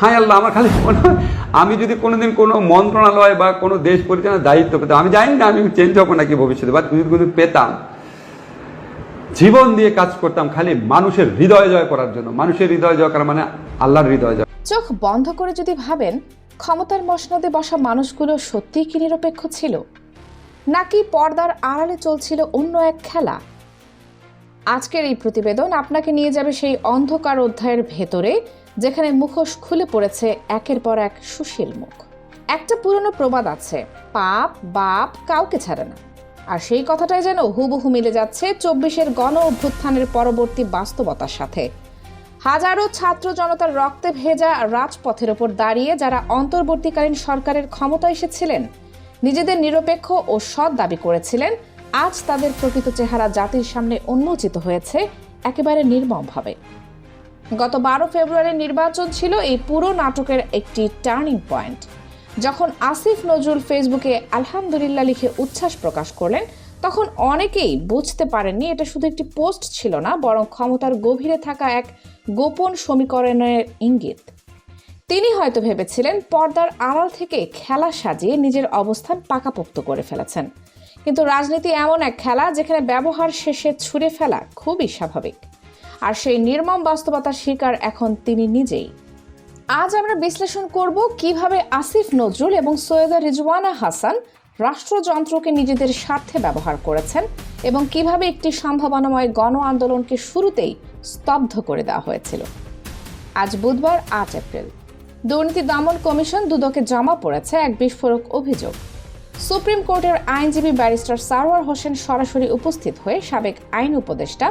হায় আল্লাহ, আমার খালি মনে হয় আমি যদি কোনোদিন কোনো মন্ত্রণালয় বা কোনো দেশ পরিচালনার দায়িত্ব পেতাম, আমি জানি না আমি চেঞ্জ হবো নাকি ভবিষ্যতে, বা যদি পেতাম, জীবন দিয়ে কাজ করতাম খালি মানুষের হৃদয় জয় করার জন্য। মানুষের হৃদয় জয় করা মানে আল্লাহর হৃদয় জয়। চোখ বন্ধ করে যদি ভাবেন, ক্ষমতার মসনদে বসা মানুষগুলো সত্যিই কি নিরপেক্ষ ছিল, নাকি পর্দার আড়ালে চলছিল অন্য এক খেলা? আজকের এই প্রতিবেদন আপনাকে নিয়ে যাবে সেই অন্ধকার অধ্যায়ের ভেতরে, যেখানে মুখোশ খুলে পড়েছে একের পর এক সুশীল মুখ। একটা পুরনো প্রবাদ আছে, পাপ বাপ কাউকে ছাড়ে না। আর সেই কথাটাই যেন হুবহু মিলে যাচ্ছে 24-এর গণ অভ্যুত্থানের পরবর্তী বাস্তবতার সাথে। হাজারো ছাত্র জনতার রক্তে ভেজা রাজপথের ওপর দাঁড়িয়ে যারা অন্তর্বর্তীকালীন সরকারের ক্ষমতা এসেছিলেন, নিজেদের নিরপেক্ষ ও সৎ দাবি করেছিলেন, আজ তাদের প্রকৃত চেহারা জাতির সামনে উন্মোচিত হয়েছে একেবারে নির্মমভাবে। গত 12 ফেব্রুয়ারির নির্বাচন ছিল এই পুরো নাটকের একটি টার্নিং পয়েন্ট। যখন আসিফ নজরুল ফেসবুকে আলহামদুলিল্লাহ লিখে উচ্ছ্বাস প্রকাশ করলেন, তখন অনেকেই বুঝতে পারেননি এটা শুধু একটি পোস্ট ছিল না, বরং ক্ষমতার গভীরে থাকা এক গোপন সমীকরণের ইঙ্গিত। তিনি হয়তো ভেবেছিলেন পর্দার আড়াল থেকে খেলা সাজিয়ে নিজের অবস্থান পাকাপোক্ত করে ফেলেছেন, কিন্তু রাজনীতি এমন এক খেলা যেখানে ব্যবহার শেষে ছুঁড়ে ফেলা খুবই স্বাভাবিক। আর সেই নির্মম বাস্তবতার শিকার এখন তিনি নিজেই। আজ আমরা বিশ্লেষণ করব কিভাবে আসিফ নজরুল এবং সৈয়দা রিজওয়ানা হাসান রাষ্ট্রযন্ত্রকে নিজেদের স্বার্থে ব্যবহার করেছেন এবং কিভাবে একটি সম্ভাবনাময় গণ আন্দোলনকে শুরুতেই স্তব্ধ করে দেওয়া হয়েছিল। আজ বুধবার 8 এপ্রিল। দুর্নীতি দমন কমিশন দুদকে জমা পড়েছে এক বিস্ফোরক অভিযোগ। সুপ্রিম কোর্টের আইনজীবী ব্যারিস্টার সারওয়ার হোসেন সরাসরি উপস্থিত হয়ে সাবেক আইন উপদেষ্টা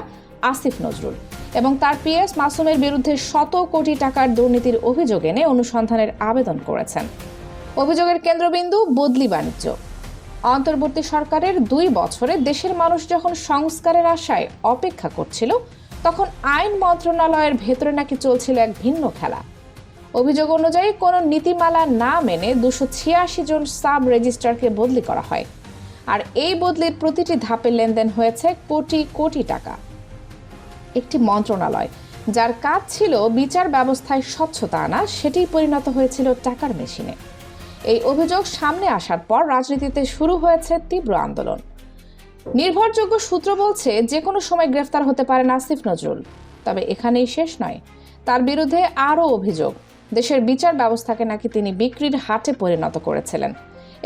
আসিফ নজরুল এবং তার পিএস মাসুমের বিরুদ্ধে শত কোটি টাকার দুর্নীতির অভিযোগ এনে অনুসন্ধানের আবেদন করেছেন। অভিযোগের কেন্দ্রবিন্দু বদলি বাণিজ্য। অন্তর্বর্তী সরকারের 2 বছরে দেশের মানুষ যখন সংস্কারের আশায় অপেক্ষা করছিল, তখন আইন মন্ত্রণালয়ের ভেতরে নাকি চলছিল এক ভিন্ন খেলা। অভিযোগ অনুযায়ী কোনো নীতিমালা না মেনে 286 জন সাব রেজিস্ট্রারকে বদলি করা হয়, আর এই বদলির প্রতিটি ধাপের লেনদেন হয়েছে কোটি কোটি টাকা। একটি মন্ত্রণালয় যার কাজ ছিল বিচার ব্যবস্থায় স্বচ্ছতা আনা, সেটিই পরিণত হয়েছিল টাকার মেশিনে। এই অভিযোগ সামনে আসার পর রাজনীতিতে শুরু হয়েছে তীব্র আন্দোলন। নির্ভরযোগ্য সূত্র বলছে যে কোনো সময় গ্রেফতার হতে পারেন আসিফ নজরুল। তবে এখানেই শেষ নয়, তার বিরুদ্ধে আরও অভিযোগ। দেশের বিচার ব্যবস্থাকে নাকি তিনি বিক্রির হাটে পরিণত করেছিলেন।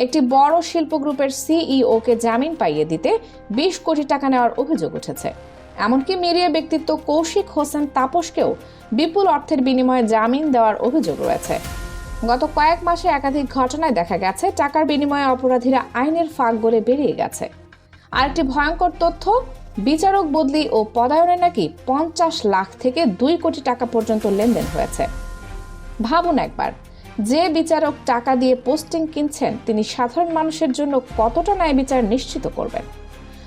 একটি বড় শিল্প গ্রুপের সিইওকে জামিন পাইয়ে দিতে 20 কোটি টাকা নেওয়ার অভিযোগ উঠেছে। এমনকি মিডিয়া ব্যক্তিত্ব কৌশিক হোসেন তাপসকেও বিপুল অর্থের বিনিময়ে জামিন দেওয়ার অভিযোগ রয়েছে। গত কয়েক মাসে একাধিক ঘটনায় দেখা গেছে টাকার বিনিময়ে অপরাধীরা আইনের ফাঁক গলে বেরিয়ে গেছে। আরেকটি ভয়ঙ্কর তথ্য, বিচারক বদলি ও পদায়নে নাকি 50 লাখ থেকে 2 কোটি টাকা পর্যন্ত লেনদেন হয়েছে। ভাবুন একবার, যে বিচারক টাকা দিয়ে পোস্টিং কিনছেন, তিনি সাধারণ মানুষের জন্য কতটা ন্যায় বিচার নিশ্চিত করবেন?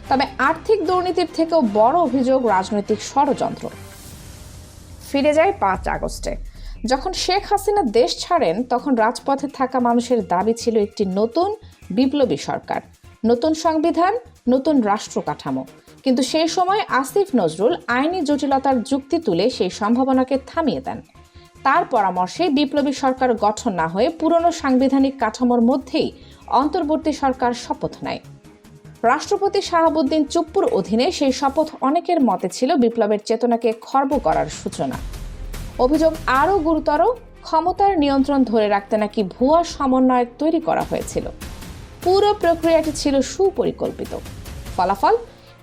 তবে আর্থিক দুর্নীতির থেকেও বড় অভিযোগ রাজনৈতিক ষড়যন্ত্র। ফিরে যায় 5 আগস্টে। যখন শেখ হাসিনা দেশ ছাড়েন, তখন রাজপথে থাকা মানুষের দাবি ছিল একটি নতুন বিপ্লবী সরকার, নতুন সংবিধান, নতুন রাষ্ট্র কাঠামো। কিন্তু সেই সময় আসিফ নজরুল আইনি জটিলতার যুক্তি তুলে সেই সম্ভাবনাকে থামিয়ে দেন। তার পরামর্শে বিপ্লবী সরকার গঠন না হয়ে পুরনো সাংবিধানিক কাঠামোর মধ্যেই অন্তর্বর্তী সরকার শপথ নেয়। রাষ্ট্রপতি শাহাবুদ্দিন চুপ্পুর অধীনে সেই শপথ অনেকের মতে ছিল বিপ্লবের চেতনাকে খর্ব করার সূচনা। অভিযোগ আরও গুরুতর, ক্ষমতার নিয়ন্ত্রণ ধরে রাখতে নাকি ভুয়া সমন্বয়ক তৈরি করা হয়েছিল। পুরো প্রক্রিয়াটি ছিল সুপরিকল্পিত। ফলাফল,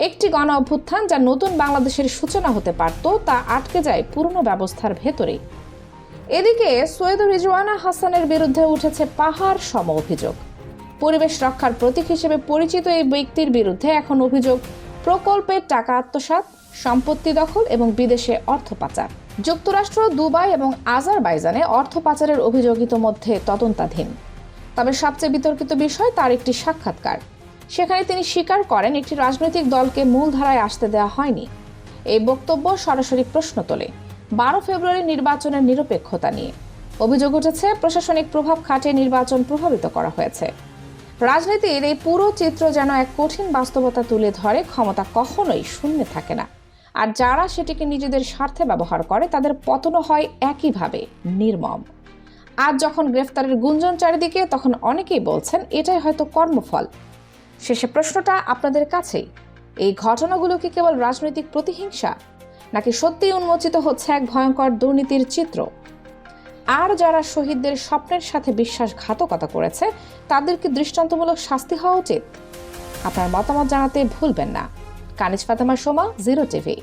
একটি গণ অভ্যুত্থান যা নতুন বাংলাদেশের সূচনা হতে পারত, তা আটকে যায় পুরনো ব্যবস্থার ভেতরেই। এদিকে সৈয়দা রিজওয়ানা হাসানের বিরুদ্ধে উঠেছে পাহাড় সম অভিযোগ। পরিবেশ রক্ষার প্রতীক হিসেবে পরিচিত এই ব্যক্তির বিরুদ্ধে এখন অভিযোগ প্রকল্পের টাকা আত্মসাৎ, সম্পত্তি দখল এবং বিদেশে অর্থ পাচার। যুক্তরাষ্ট্র, দুবাই এবং আজারবাইজানে অর্থ পাচারের অভিযোগ ইতোমধ্যে তদন্তাধীন। তবে সবচেয়ে বিতর্কিত বিষয় তার একটি সাক্ষাৎকার। সেখানে তিনি স্বীকার করেন একটি রাজনৈতিক দলকে মূলধারায় আসতে দেওয়া হয়নি। এই বক্তব্য সরাসরি প্রশ্ন তোলে 12 ফেব্রুয়ারি নির্বাচনের নিরপেক্ষতা নিয়ে। অভিযোগ উঠেছে প্রশাসনিক প্রভাব খাটিয়ে নির্বাচন প্রভাবিত করা হয়েছে। রাজনীতির এই পুরো চিত্র যেন এক কঠিন বাস্তবতা তুলে ধরে, ক্ষমতা কখনোই শূন্যে থাকে না, আর যারা সেটিকে নিজেদের স্বার্থে ব্যবহার করে তাদের পতনও হয় একইভাবে নির্মম। আজ যখন গ্রেফতারের গুঞ্জন চারিদিকে, তখন অনেকেই বলছেন এটাই হয়তো কর্মফল। শেষে প্রশ্নটা আপনাদের কাছেই, এই ঘটনাগুলো কি কেবল রাজনৈতিক প্রতিহিংসা, নাকি সত্যিই উন্মোচিত হচ্ছে এক ভয়ঙ্কর দুর্নীতির চিত্র? আর যারা শহীদদের স্বপ্নের সাথে বিশ্বাসঘাতকতা করেছে, তাদেরকে দৃষ্টান্তমূলক শাস্তি হওয়া উচিত। আপনার মতামত জানাতে ভুলবেন না। কানিজ ফাতেমা, সোমা, 0 টিভি।